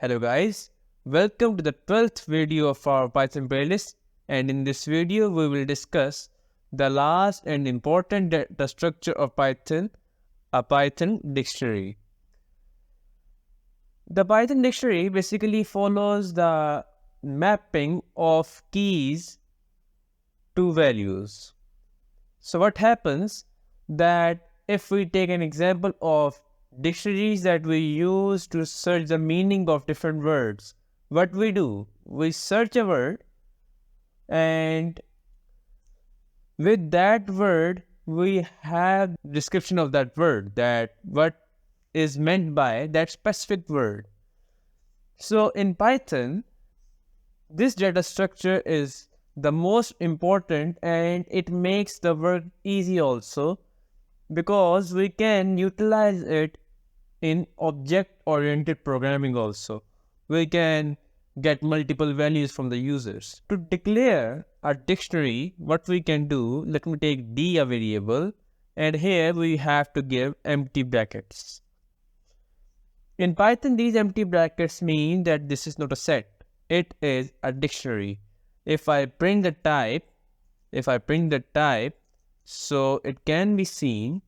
Hello guys, welcome to the 12th video of our Python playlist, and in this video we will discuss the last and important data structure of Python, a Python dictionary. The Python dictionary basically follows the mapping of keys to values. So what happens that if we take an example of dictionaries that we use to search the meaning of different words, what we do, we search a word, and with that word we have description of that word, that what is meant by that specific word. So in Python, this data structure is the most important, and it makes the work easy also, because we can utilize it in object-oriented programming also. We can get multiple values from the users. To declare a dictionary, what we can do, let me take D a variable, and here we have to give empty brackets. In Python, these empty brackets mean that this is not a set, it is a dictionary. If I print the type, so it can be seen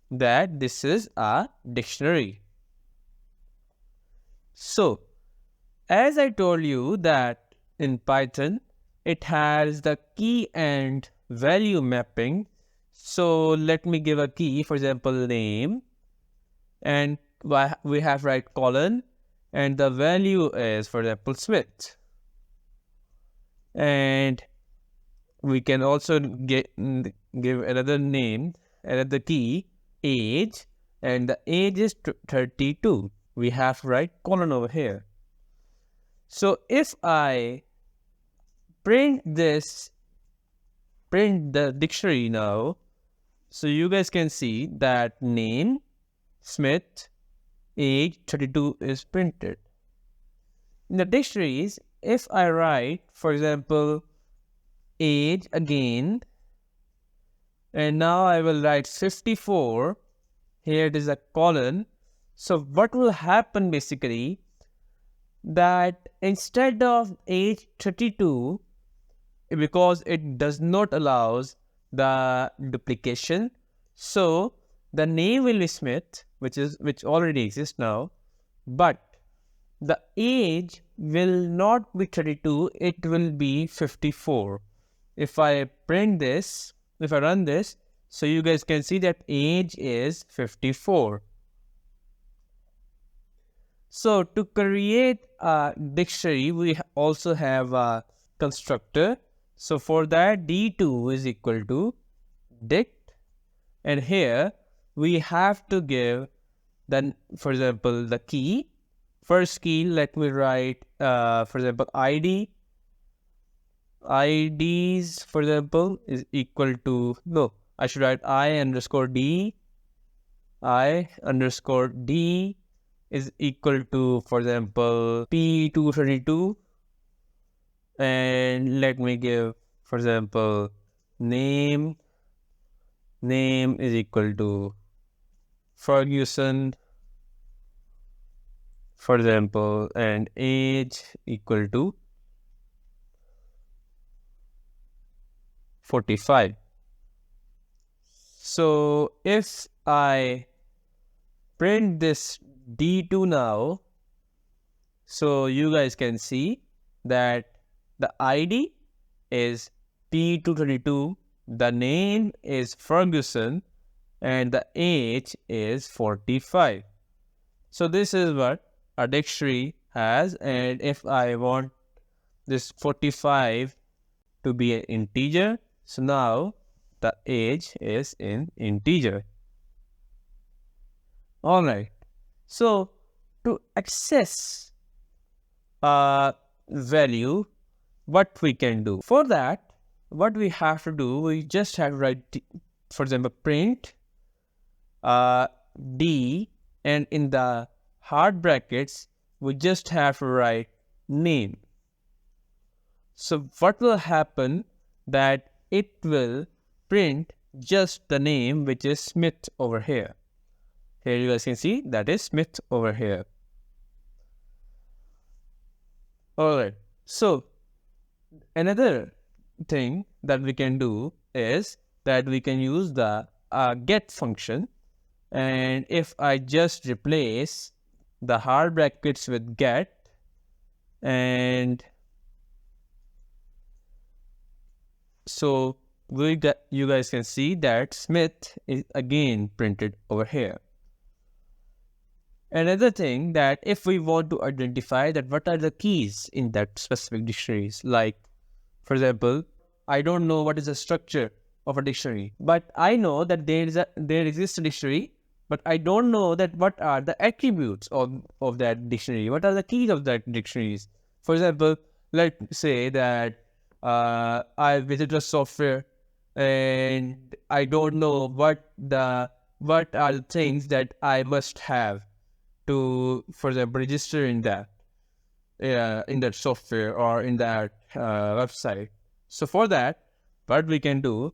that this is a dictionary. So, as I told you that in Python, it has the key and value mapping. So let me give a key, for example, name, and we have right colon, and the value is, for example, Smith. And we can also give another name, another key, age, and the age is 32. We have to write colon over here. So if I print the dictionary now, so you guys can see that name, Smith, age 32 is printed. In the dictionaries, if I write, for example, age again, and now I will write 54, here it is a colon. So what will happen basically, that instead of age 32, because it does not allows the duplication, so the name will be Smith, which already exists now, but the age will not be 32, it will be 54. If I print this, if I run this, so you guys can see that age is 54. So to create a dictionary, we also have a constructor. So for that, D2 is equal to dict, and here we have to give then, for example, the key. First key, let me write, for example, ID. IDs, for example, is equal to, no, I should write I underscore D is equal to, for example, P232, and let me give, for example, name is equal to Ferguson, for example, and age equal to 45. So if I print this D2 now, so you guys can see that the ID is P232, the name is Ferguson, and the age is 45. So this is what a dictionary has, and if I want this 45 to be an integer, so now the age is in integer. Alright, so to access a value, what we can do? For that, what we have to do, we just have to write, for example, print D, and in the hard brackets, we just have to write name. So what will happen, that it will print just the name, which is Smith over here. Here you guys can see that is Smith over here. Alright, so another thing that we can do is that we can use the get function, and if I just replace the hard brackets with get, and so you guys can see that Smith is again printed over here. Another thing, that if we want to identify that what are the keys in that specific dictionaries, like for example, I don't know what is the structure of a dictionary, but I know that there exists a dictionary, but I don't know that what are the attributes of that dictionary, what are the keys of that dictionaries. For example, let's say that I visit a software and I don't know what are the things that I must have to, for example, register in that software or in that website. So for that, what we can do,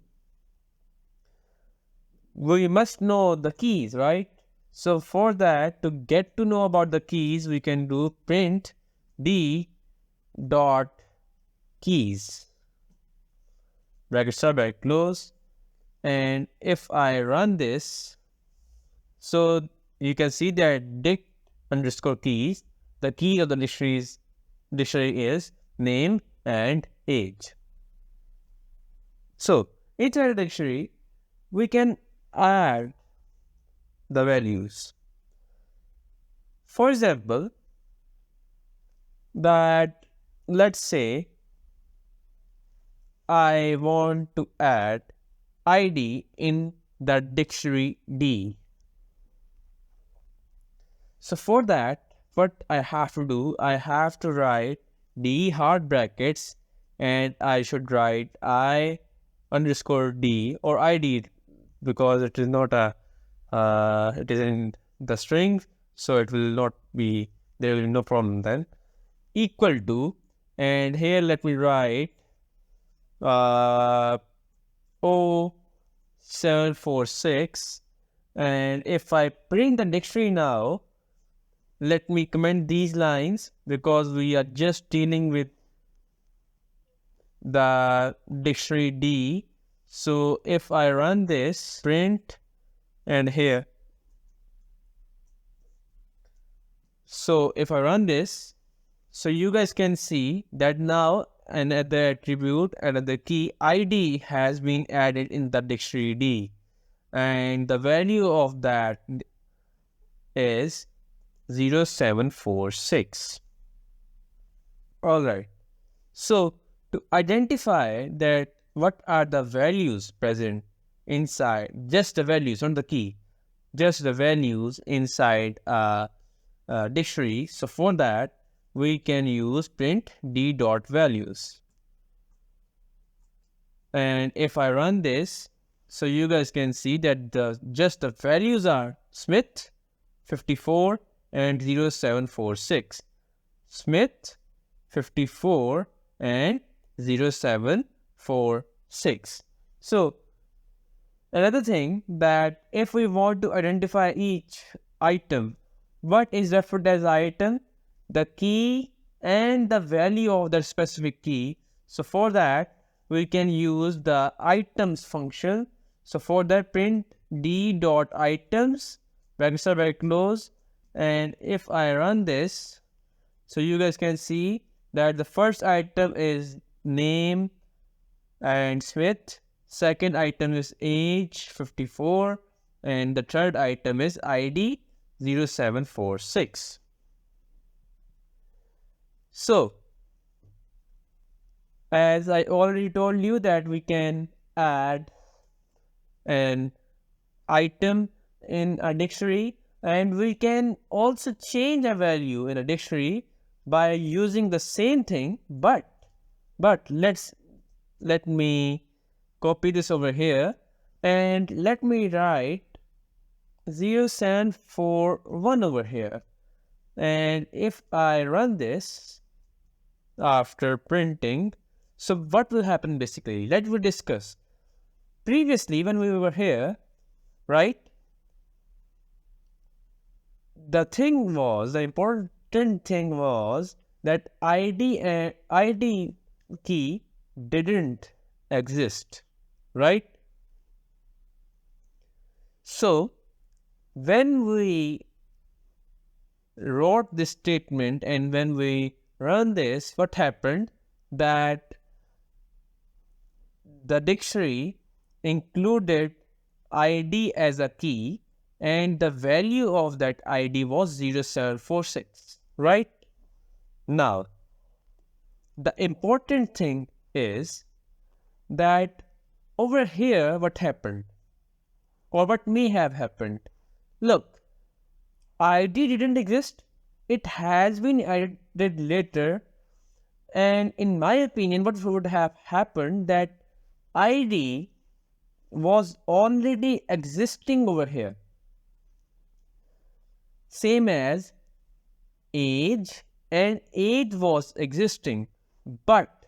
we must know the keys, right? So for that, to get to know about the keys, we can do print d dot keys, bracket start, bracket close, and if I run this, so you can see that dict underscore keys, the key of the dictionary is name and age. So inside the dictionary, we can add the values. For example, that let's say I want to add ID in the dictionary D. So for that, what I have to do, I have to write D hard brackets, and I should write I underscore D or ID, because it is not it is in the string, so it will not be, there will be no problem then, equal to, and here let me write 0746, and if I print the dictionary now, let me comment these lines because we are just dealing with the dictionary D. So if I run this print, and here, so if I run this, so you guys can see that now another attribute, another key ID has been added in the dictionary D, and the value of that is 0746. Alright, so to identify that what are the values present inside, just the values, not the key, just the values inside a dictionary. So for that, we can use print d dot values. And if I run this, so you guys can see that just the values are Smith 54 and 0746. Smith 54 and 0746. So another thing, that if we want to identify each item, what is referred as item, the key and the value of that specific key. So for that, we can use the items function. So for that, print d dot items, bracket start, bracket close, and if I run this, so you guys can see that the first item is name and Smith, second item is age 54, and the third item is ID 0746. So as I already told you that we can add an item in a dictionary, and we can also change a value in a dictionary by using the same thing, but let me copy this over here, and let me write 0741 over here, and if I run this after printing, so what will happen basically? Let me discuss. Previously when we were here, right, the important thing was that ID key didn't exist, right? So when we wrote this statement and when we run this, what happened? That the dictionary included ID as a key and the value of that ID was 0746, right? Now, the important thing is that over here, what happened or what may have happened? Look, ID didn't exist. It has been added later. And in my opinion, what would have happened that ID was already existing over here. Same as age, and age was existing. But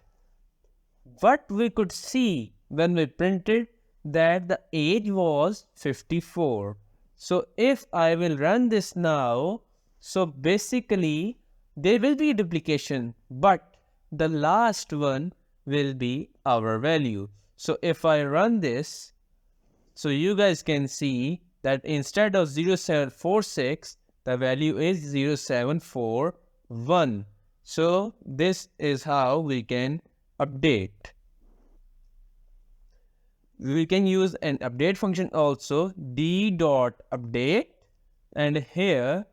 what we could see when we printed that the age was 54. So if I will run this now, so basically there will be a duplication, but the last one will be our value. So if I run this, so you guys can see that instead of 0746, the value is 0741. So this is how we can update. We can use an update function also, d.update, and here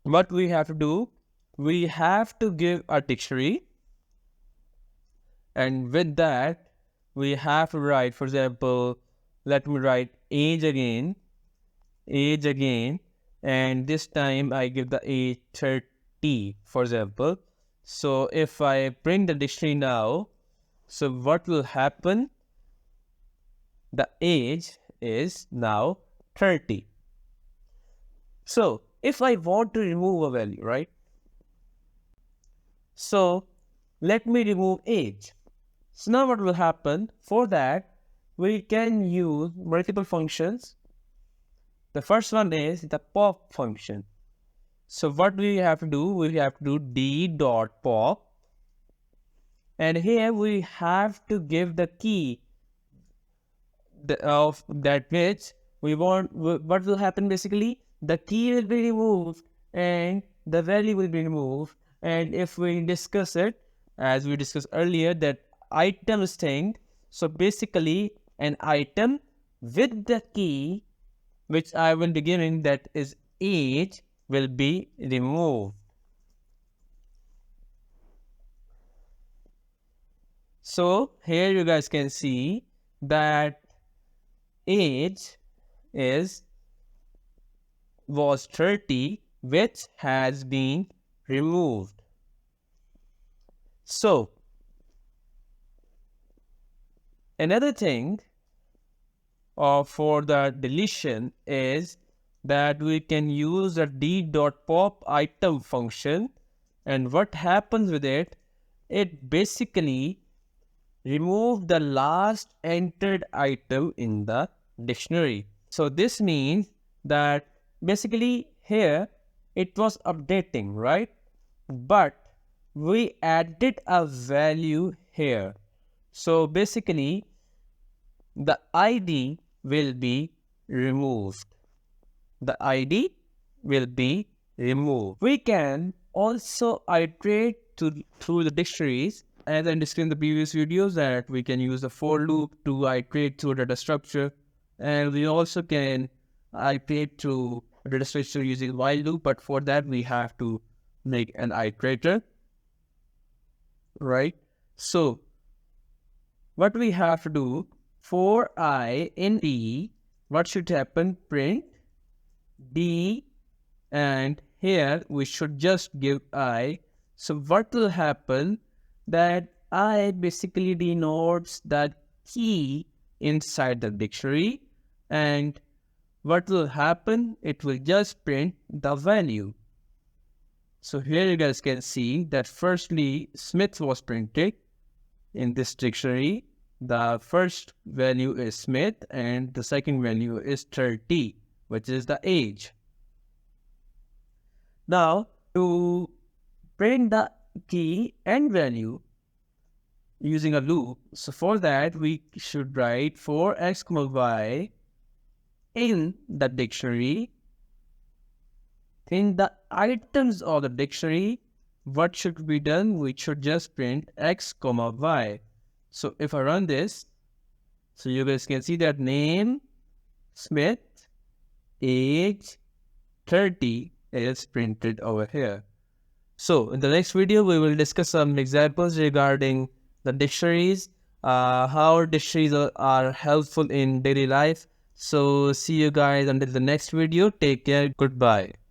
what we have to do, we have to give a dictionary, and with that we have to write, for example, let me write age again, and this time I give the age 30, for example. So if I print the dictionary now, so what will happen? The age is now 30. So if I want to remove a value, right? So let me remove age. So now what will happen? For that, we can use multiple functions. The first one is the pop function. So what we have to do? We have to do d.pop, and here we have to give the key of that which we want. What will happen basically? The key will be removed and the value will be removed. And if we discuss it, as we discussed earlier, that item string, so basically an item with the key which I will be giving, that is age, will be removed. So here you guys can see that age was 30, which has been removed. So another thing for the deletion is that we can use a d.pop item function, and what happens with it, it basically removes the last entered item in the dictionary. So this means that basically here it was updating, right? But we added a value here. So basically the ID will be removed. The ID will be removed. We can also iterate through the dictionaries, as I discussed in the previous videos, that we can use the for loop to iterate through data structure, and we also can iterate through data structure using while loop, but for that we have to make an iterator, right? So what we have to do, for I in D, what should happen? Print D, and here we should just give I. So what will happen? That I basically denotes the key inside the dictionary, and what will happen? It will just print the value. So here you guys can see that firstly Smith was printed in this dictionary. The first value is Smith and the second value is 30, which is the age. Now to print the key and value using a loop. So for that, we should write for x comma y in the dictionary. In the items of the dictionary, what should be done? We should just print x comma y. So if I run this, so you guys can see that name, Smith, age 30 is printed over here. So in the next video, we will discuss some examples regarding the dictionaries, how dictionaries are helpful in daily life. So see you guys until the next video. Take care. Goodbye.